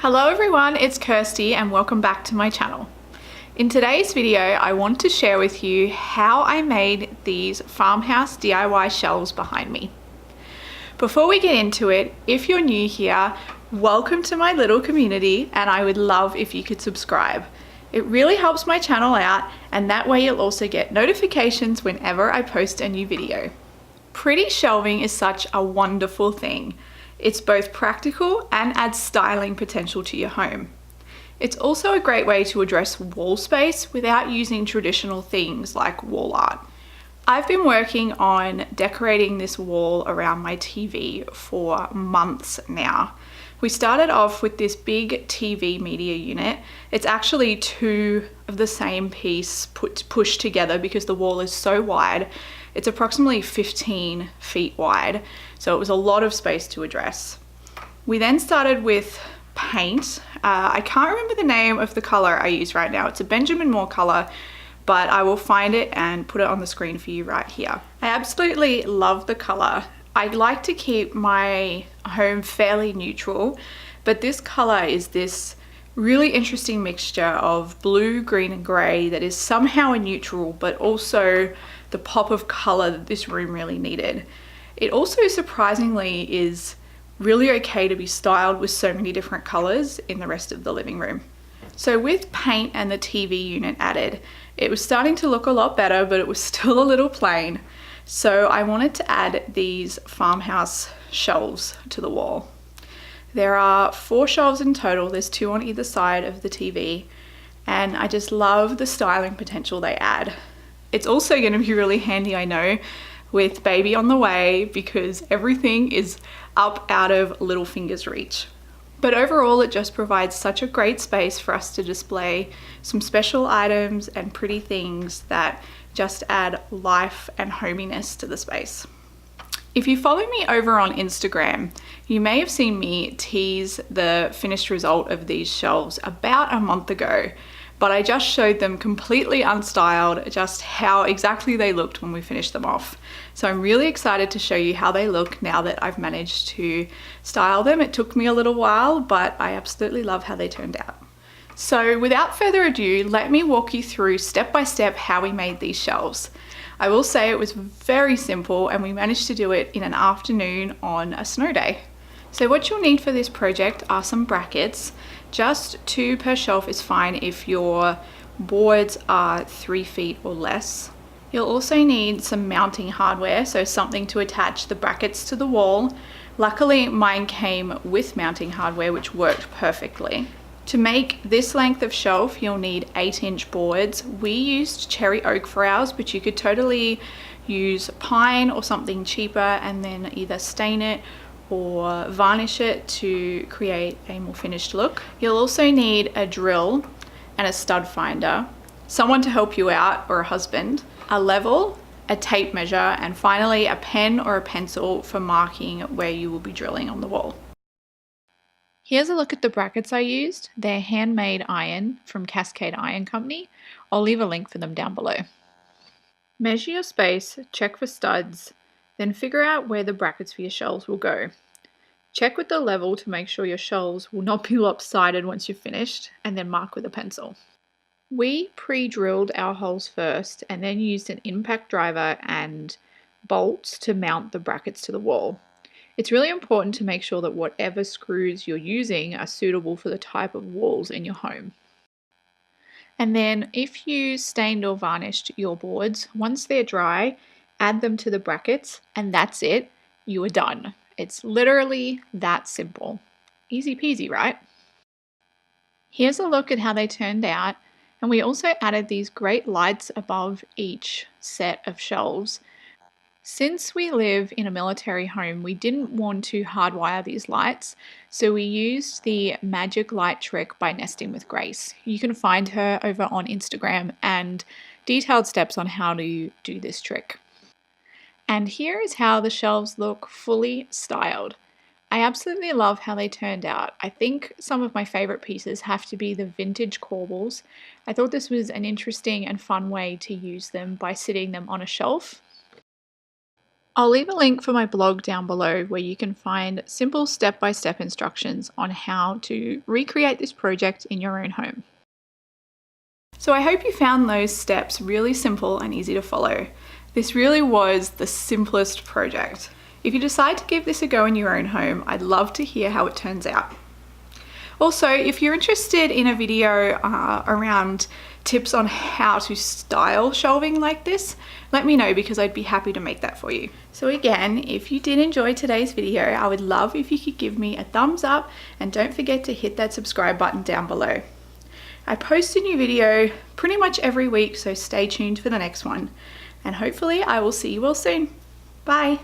Hello everyone, it's Kirstie and welcome back to my channel. In today's video, I want to share with you how I made these farmhouse DIY shelves behind me. Before we get into it, if you're new here, welcome to my little community and I would love if you could subscribe. It really helps my channel out and that way you'll also get notifications whenever I post a new video. Pretty shelving is such a wonderful thing. It's both practical and adds styling potential to your home. It's also a great way to address wall space without using traditional things like wall art. I've been working on decorating this wall around my TV for months now. We started off with this big TV media unit. It's actually two of the same piece pushed together because the wall is so wide. It's approximately 15 feet wide, so it was a lot of space to address. We then started with paint. I can't remember the name of the color I use right now. It's a Benjamin Moore color, but I will find it and put it on the screen for you right here. I absolutely love the color. I like to keep my home fairly neutral, but this color is this really interesting mixture of blue, green, and gray that is somehow a neutral, but also the pop of color that this room really needed. It also surprisingly is really okay to be styled with so many different colors in the rest of the living room. So with paint and the TV unit added, it was starting to look a lot better, but it was still a little plain. So I wanted to add these farmhouse shelves to the wall. There are 4 shelves in total. There's 2 on either side of the TV, and I just love the styling potential they add. It's also going to be really handy, I know, with baby on the way because everything is up out of little finger's reach. But overall, it just provides such a great space for us to display some special items and pretty things that just add life and hominess to the space. If you follow me over on Instagram, you may have seen me tease the finished result of these shelves about a month ago, but I just showed them completely unstyled, just how exactly they looked when we finished them off. So I'm really excited to show you how they look now that I've managed to style them. It took me a little while, but I absolutely love how they turned out. So without further ado, let me walk you through step by step how we made these shelves. I will say it was very simple and we managed to do it in an afternoon on a snow day. So what you'll need for this project are some brackets. Just 2 per shelf is fine if your boards are 3 feet or less. You'll also need some mounting hardware, so something to attach the brackets to the wall. Luckily, mine came with mounting hardware, which worked perfectly. To make this length of shelf, you'll need 8-inch boards. We used cherry oak for ours, but you could totally use pine or something cheaper and then either stain it or varnish it to create a more finished look. You'll also need a drill and a stud finder, someone to help you out or a husband, a level, a tape measure, and finally a pen or a pencil for marking where you will be drilling on the wall. Here's a look at the brackets I used. They're handmade iron from Cascade Iron Company. I'll leave a link for them down below. Measure your space, check for studs, then figure out where the brackets for your shelves will go. Check with the level to make sure your shelves will not be lopsided once you're finished, and then mark with a pencil. We pre-drilled our holes first and then used an impact driver and bolts to mount the brackets to the wall. It's really important to make sure that whatever screws you're using are suitable for the type of walls in your home. And then if you stained or varnished your boards, once they're dry, add them to the brackets and that's it, you are done. It's literally that simple. Easy peasy, right? Here's a look at how they turned out, and we also added these great lights above each set of shelves. Since we live in a military home, we didn't want to hardwire these lights, so we used the magic light trick by Nesting with Grace. You can find her over on Instagram and detailed steps on how to do this trick. And here is how the shelves look fully styled. I absolutely love how they turned out. I think some of my favorite pieces have to be the vintage corbels. I thought this was an interesting and fun way to use them by sitting them on a shelf. I'll leave a link for my blog down below where you can find simple step-by-step instructions on how to recreate this project in your own home. So I hope you found those steps really simple and easy to follow. This really was the simplest project. If you decide to give this a go in your own home, I'd love to hear how it turns out. Also, if you're interested in a video around tips on how to style shelving like this, let me know because I'd be happy to make that for you. So again, if you did enjoy today's video, I would love if you could give me a thumbs up and don't forget to hit that subscribe button down below. I post a new video pretty much every week, so stay tuned for the next one. And hopefully I will see you all soon. Bye.